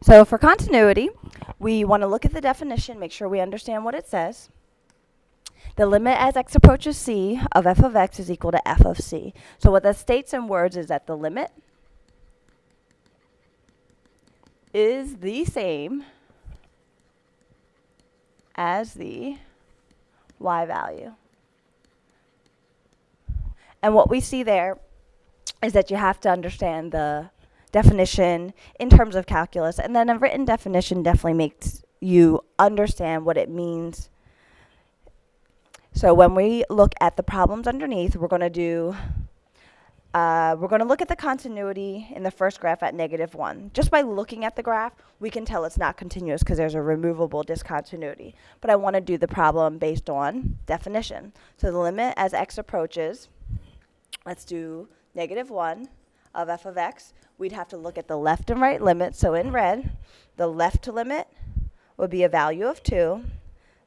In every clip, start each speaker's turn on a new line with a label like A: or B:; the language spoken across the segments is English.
A: So for continuity, we want to look at the definition, make sure we understand what it says. The limit as x approaches c of f of x is equal to f of c. So what that states in words is that the limit is the same as the y value. And what we see there is that you have to understand the definition in terms of calculus, and then a written definition definitely makes you understand what it means. So when we look at the problems underneath, we're going to look at the continuity in the first graph at -1. Just by looking at the graph, we can tell it's not continuous because there's a removable discontinuity. But I want to do the problem based on definition. So the limit as x approaches, let's do -1 of f of x. We'd have to look at the left and right limit. So in red, the left limit would be a value of 2.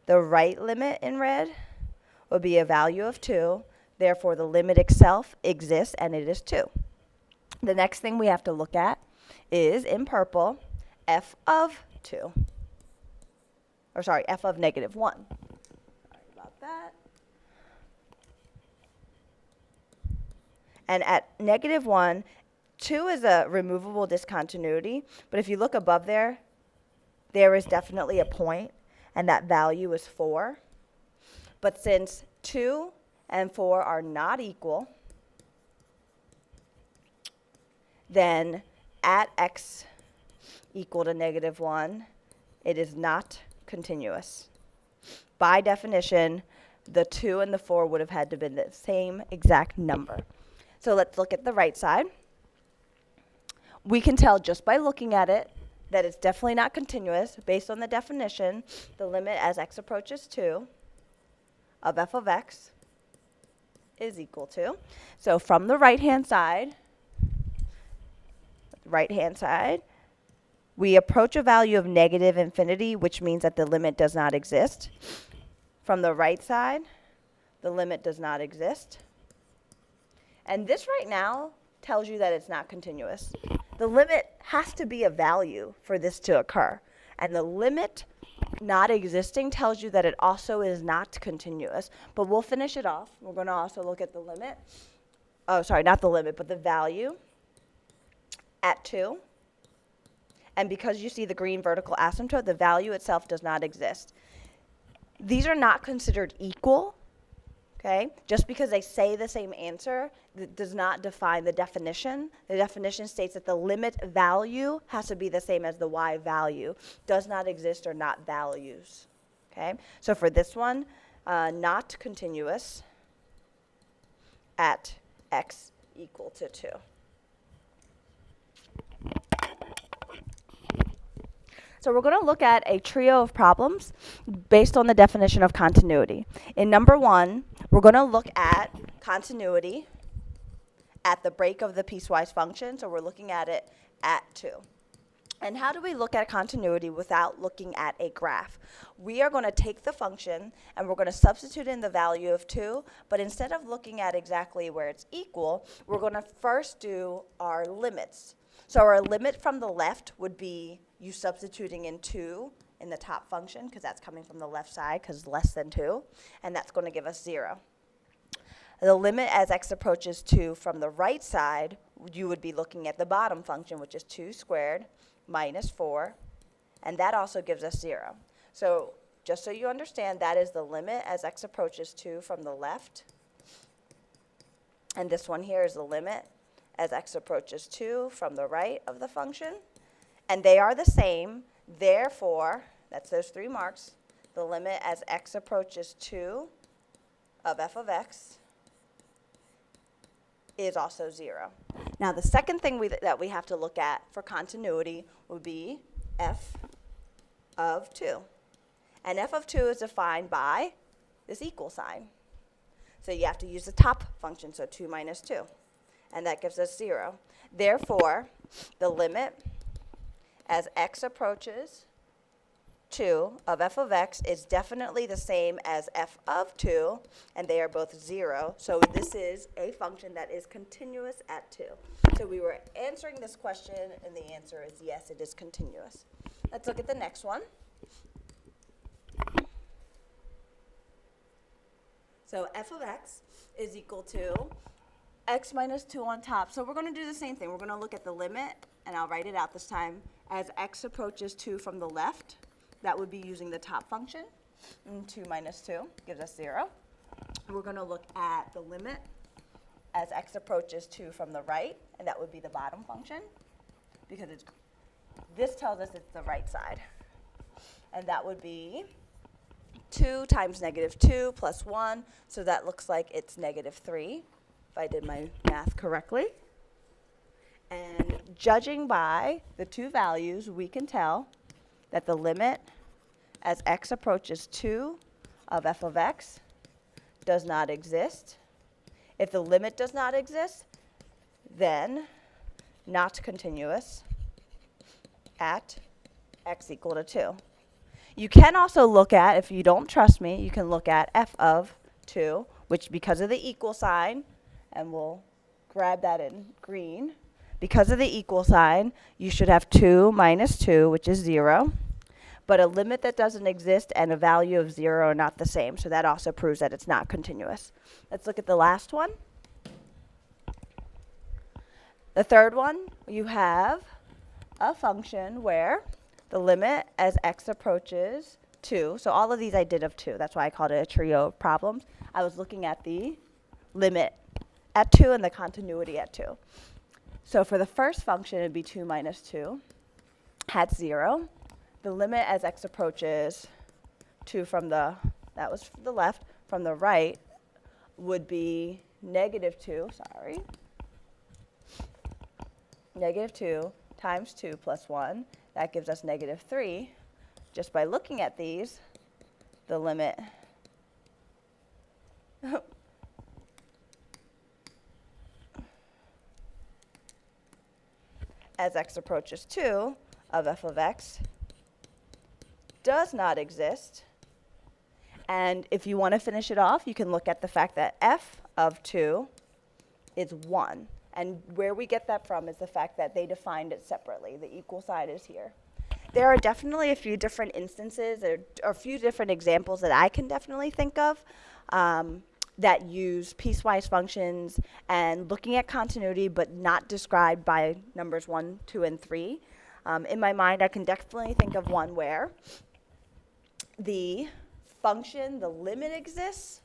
A: The right limit in red would be a value of 2. Therefore, the limit itself exists, and it is 2. The next thing we have to look at is, in purple, f of 2. Or sorry, f of -1. Sorry about that. And at -1, 2 is a removable discontinuity. But if you look above there, there is definitely a point, and that value is 4. But since 2 and 4 are not equal, then at x equal to -1, it is not continuous. By definition, the 2 and the 4 would have had to be the same exact number. So let's look at the right side. We can tell just by looking at it that it's definitely not continuous. Based on the definition, the limit as x approaches 2 of f of x is equal to. So from the right-hand side, we approach a value of -infinity, which means that the limit does not exist. From the right side, the limit does not exist. And this right now tells you that it's not continuous. The limit has to be a value for this to occur. And the limit not existing tells you that it also is not continuous. But we'll finish it off. We're going to also look at the limit. Oh, sorry, not the limit, but the value at 2. And because you see the green vertical asymptote, the value itself does not exist. These are not considered equal. Okay? Just because they say the same answer, that does not define the definition. The definition states that the limit value has to be the same as the y value. Does not exist or not values. Okay? So for this one, not continuous at x equal to 2. So we're going to look at a trio of problems based on the definition of continuity. In number 1, we're going to look at continuity at the break of the piecewise function. So we're looking at it at 2. And how do we look at continuity without looking at a graph? We are going to take the function and we're going to substitute in the value of 2, but instead of looking at exactly where it's equal, we're going to first do our limits. So our limit from the left would be you substituting in 2 in the top function, because that's coming from the left side, because less than 2, and that's going to give us 0. The limit as x approaches 2 from the right side, you would be looking at the bottom function, which is 2 squared minus 4, and that also gives us 0. So just so you understand, that is the limit as x approaches 2 from the left, and this one here is the limit as x approaches 2 from the right of the function, and they are the same. Therefore, that's those 3 marks, the limit as x approaches 2 of f of x is also 0. Now, the second thing that we have to look at for continuity would be f of 2. And f of 2 is defined by this equal sign. So you have to use the top function, so 2 minus 2. And that gives us 0. Therefore, the limit as x approaches 2 of f of x is definitely the same as f of 2, and they are both 0. So this is a function that is continuous at 2. So we were answering this question, and the answer is yes, it is continuous. Let's look at the next one. So f of x is equal to x minus 2 on top. So we're going to do the same thing. We're going to look at the limit, and I'll write it out this time, as x approaches 2 from the left. That would be using the top function. And 2 minus 2 gives us 0. We're going to look at the limit as x approaches 2 from the right, and that would be the bottom function, because this tells us it's the right side. And that would be 2 times negative 2 plus 1, so that looks like it's negative 3, if I did my math correctly. And judging by the two values, we can tell that the limit as x approaches 2 of f of x does not exist. If the limit does not exist, then not continuous at x equal to 2. You can also look at, if you don't trust me, you can look at f of 2, which because of the equal sign, and we'll grab that in green, because of the equal sign, you should have 2 minus 2, which is 0. But a limit that doesn't exist and a value of 0 are not the same, so that also proves that it's not continuous. Let's look at the last one. The third one, you have a function where the limit as x approaches 2, so all of these I did of 2, that's why I called it a trio of problems. I was looking at the limit at 2 and the continuity at 2. So for the first function, it would be 2 minus 2 at 0. The limit as x approaches 2 from the, that was the left, from the right would be negative 2, negative 2 times 2 plus 1. That gives us negative 3. Just by looking at these, the limit as x approaches 2 of f of x does not exist. And if you want to finish it off, you can look at the fact that f of 2 is 1. And where we get that from is the fact that they defined it separately. The equal side is here. There are definitely a few different instances or a few different examples that I can definitely think of that use piecewise functions and looking at continuity but not described by numbers 1, 2, and 3. In my mind, I can definitely think of one where the function, the limit exists,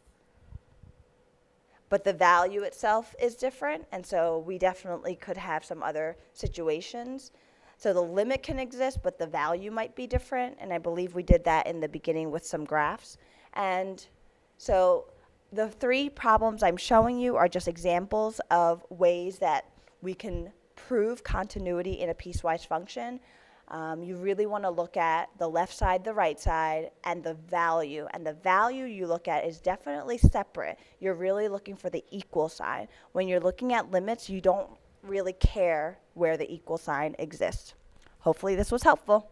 A: but the value itself is different, and so we definitely could have some other situations. So the limit can exist, but the value might be different, and I believe we did that in the beginning with some graphs. And so the 3 problems I'm showing you are just examples of ways that we can prove continuity in a piecewise function. You really want to look at the left side, the right side, and the value. And the value you look at is definitely separate. You're really looking for the equal sign. When you're looking at limits, you don't really care where the equal sign exists. Hopefully this was helpful.